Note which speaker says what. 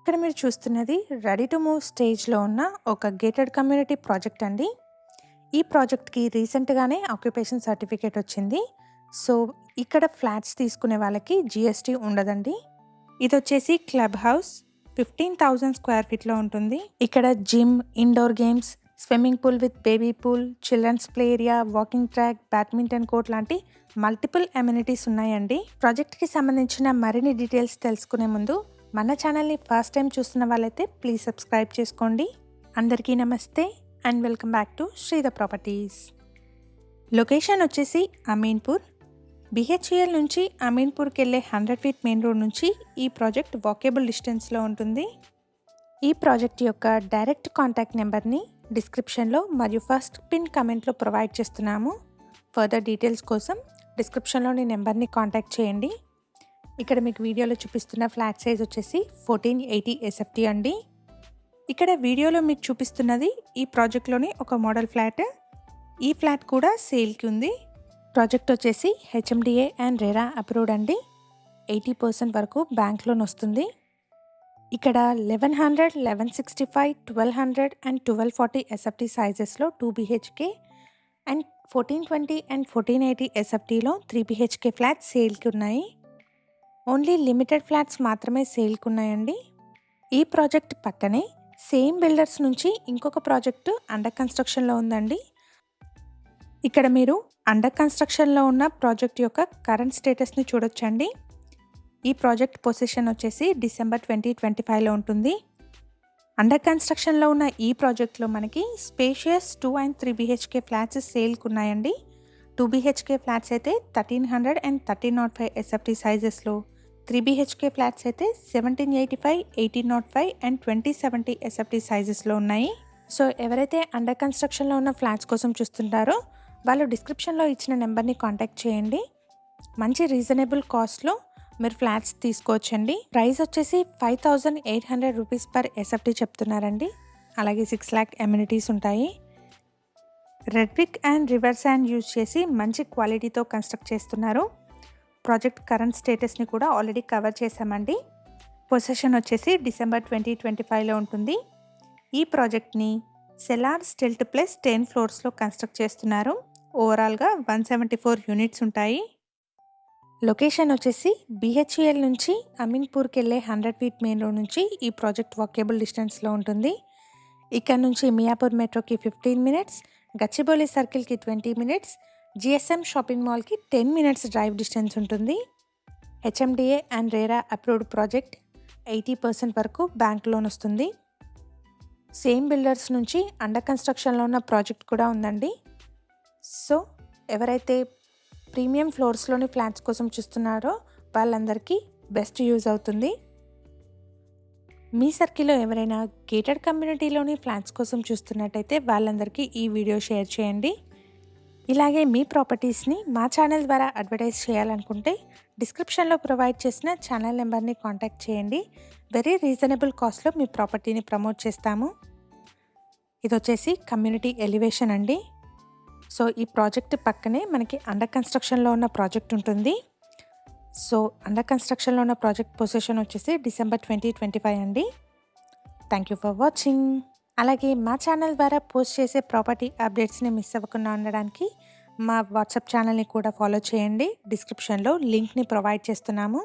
Speaker 1: ఇక్కడ మీరు చూస్తున్నది రెడీ టు మూవ్ స్టేజ్లో ఉన్న ఒక గేటెడ్ కమ్యూనిటీ ప్రాజెక్ట్ అండి. ఈ ప్రాజెక్ట్కి రీసెంట్గానే ఆక్యుపేషన్ సర్టిఫికేట్ వచ్చింది. సో ఇక్కడ ఫ్లాట్స్ తీసుకునే వాళ్ళకి జిఎస్టీ ఉండదండి. ఇది వచ్చేసి క్లబ్ హౌస్ 15,000 స్క్వేర్ ఫీట్లో ఉంటుంది. ఇక్కడ gym, indoor games, swimming pool with baby pool, children's play area, walking track, badminton court లాంటి మల్టిపుల్ అమ్యూనిటీస్ ఉన్నాయండి. ప్రాజెక్ట్కి సంబంధించిన మరిన్ని డీటెయిల్స్ తెలుసుకునే ముందు మన ఛానల్ని ఫస్ట్ టైం చూస్తున్న వాళ్ళైతే ప్లీజ్ సబ్స్క్రైబ్ చేసుకోండి. అందరికీ నమస్తే and welcome back to Sridhar properties. Location వచ్చేసి అమీన్పూర్. బిహెచ్ఈఎల్ నుంచి అమీన్పూర్కి వెళ్ళే 100 ఫీట్ మెయిన్ రోడ్ నుంచి ఈ ప్రాజెక్ట్ వాకేబుల్ డిస్టెన్స్లో ఉంటుంది. ఈ ప్రాజెక్ట్ యొక్క డైరెక్ట్ కాంటాక్ట్ నెంబర్ని డిస్క్రిప్షన్లో మరియు ఫస్ట్ పిన్ కమెంట్లో ప్రొవైడ్ చేస్తున్నాము. ఫర్దర్ డీటెయిల్స్ కోసం డిస్క్రిప్షన్లోని నెంబర్ని కాంటాక్ట్ చేయండి. ఇక్కడ మీకు వీడియోలో చూపిస్తున్న ఫ్లాట్ సైజ్ వచ్చేసి 1480 SFT అండి. ఇక్కడ వీడియోలో మీకు చూపిస్తున్నది ఈ ప్రాజెక్ట్లోని ఒక మోడల్ ఫ్లాట్. ఈ ఫ్లాట్ కూడా సేల్కి ఉంది. ప్రాజెక్ట్ వచ్చేసి హెచ్ఎండిఏ అండ్ రెరా అప్రూవ్డ్ అండి. 80% వరకు బ్యాంక్ లోన్ వస్తుంది. ఇక్కడ 1100, 1165, 1200 and 1240 SFT సైజెస్లో 2 BHK and 1420 and 1480 SFTలో 3 BHK flats సేల్కి ఉన్నాయి. ఓన్లీ లిమిటెడ్ ఫ్లాట్స్ మాత్రమే సేల్కి ఉన్నాయండి. ఈ ప్రాజెక్ట్ పక్కనే సేమ్ బిల్డర్స్ నుంచి ఇంకొక ప్రాజెక్టు అండర్ కన్స్ట్రక్షన్లో ఉందండి. ఇక్కడ మీరు అండర్ కన్స్ట్రక్షన్లో ఉన్న ప్రాజెక్ట్ యొక్క కరెంట్ స్టేటస్ని చూడొచ్చండి. ఈ ప్రాజెక్ట్ పొజిషన్ వచ్చేసి డిసెంబర్ 2025లో ఉంటుంది. అండర్ కన్స్ట్రక్షన్లో ఉన్న ఈ ప్రాజెక్ట్లో మనకి స్పేషియస్ 2 and 3 BHK ఫ్లాట్స్ సేల్కి ఉన్నాయండి. 2 BHK ఫ్లాట్స్ అయితే 1300 అండ్ 1305 SFT సైజెస్లో, 3 BHK ఫ్లాట్స్ అయితే 1785, 1805 అండ్ 2070 SFT సైజెస్లో ఉన్నాయి. సో ఎవరైతే అండర్ కన్స్ట్రక్షన్లో ఉన్న ఫ్లాట్స్ కోసం చూస్తుంటారో వాళ్ళు డిస్క్రిప్షన్లో ఇచ్చిన నెంబర్ని కాంటాక్ట్ చేయండి. మంచి రీజనబుల్ కాస్ట్లో మీరు ఫ్లాట్స్ తీసుకోవచ్చండి. ప్రైస్ వచ్చేసి 5800 రూపీస్ పర్ SFT చెప్తున్నారండి. అలాగే 6 lakh అమ్యూనిటీస్ ఉంటాయి. Red brick and river sand use చేసి మంచి క్వాలిటీతో కన్స్ట్రక్ట్ చేస్తున్నారు. ప్రాజెక్ట్ కరెంట్ స్టేటస్ని కూడా ఆల్రెడీ కవర్ చేశామండి. పొజిషన్ వచ్చేసి డిసెంబర్ 2025లో ఉంటుంది. ఈ ప్రాజెక్ట్ని సెలార్ స్టిల్ట్ ప్లస్ 10 ఫ్లోర్స్లో కన్స్ట్రక్ట్ చేస్తున్నారు. ఓవరాల్గా 174 యూనిట్స్ ఉంటాయి. లొకేషన్ వచ్చేసి బిహెచ్ఈఎల్ నుంచి అమీన్పూర్కి వెళ్ళే 100 ఫీట్ మెయిన్ రోడ్ నుంచి ఈ ప్రాజెక్ట్ వాకేబుల్ డిస్టెన్స్లో ఉంటుంది. ఇక్కడ నుంచి మియాపూర్ మెట్రోకి 15 minutes, గచ్చిబౌలి సర్కిల్కి 20 minutes, జిఎస్ఎం షాపింగ్ మాల్కి 10 minutes డ్రైవ్ డిస్టెన్స్ ఉంటుంది. HMDA and RERA approved project. 80% వరకు బ్యాంక్ లోన్ వస్తుంది. సేమ్ బిల్డర్స్ నుంచి అండర్ కన్స్ట్రక్షన్లో ఉన్న ప్రాజెక్ట్ కూడా ఉందండి. సో ఎవరైతే ప్రీమియం ఫ్లోర్స్లోని ఫ్లాట్స్ కోసం చూస్తున్నారో వాళ్ళందరికీ బెస్ట్ యూజ్ అవుతుంది. మీ సర్కిల్లో ఎవరైనా గేటెడ్ కమ్యూనిటీలోని ఫ్లాట్స్ కోసం చూస్తున్నట్టయితే వాళ్ళందరికీ ఈ వీడియో షేర్ చేయండి. ఇలాగే మీ ప్రాపర్టీస్ని మా ఛానల్ ద్వారా అడ్వర్టైజ్ చేయాలనుకుంటే డిస్క్రిప్షన్లో ప్రొవైడ్ చేసిన ఛానల్ నెంబర్ని కాంటాక్ట్ చేయండి. వెరీ రీజనబుల్ కాస్ట్లో మీ ప్రాపర్టీని ప్రమోట్ చేస్తాము. ఇది వచ్చేసి కమ్యూనిటీ ఎలివేషన్ అండి. సో ఈ ప్రాజెక్ట్ పక్కనే మనకి అండర్ కన్స్ట్రక్షన్లో ఉన్న ప్రాజెక్ట్ ఉంటుంది. సో అండర్ కన్స్ట్రక్షన్లో ఉన్న ప్రాజెక్ట్ పొజిషన్ వచ్చేసి డిసెంబర్ 2025 అండి. Thank you for watching. అలాగే మా ఛానల్ ద్వారా పోస్ట్ చేసే ప్రాపర్టీ అప్డేట్స్ని మిస్ అవ్వకుండా ఉండడానికి మా వాట్సాప్ ఛానల్ని కూడా ఫాలో చేయండి. డిస్క్రిప్షన్లో లింక్ని ప్రొవైడ్ చేస్తున్నాము.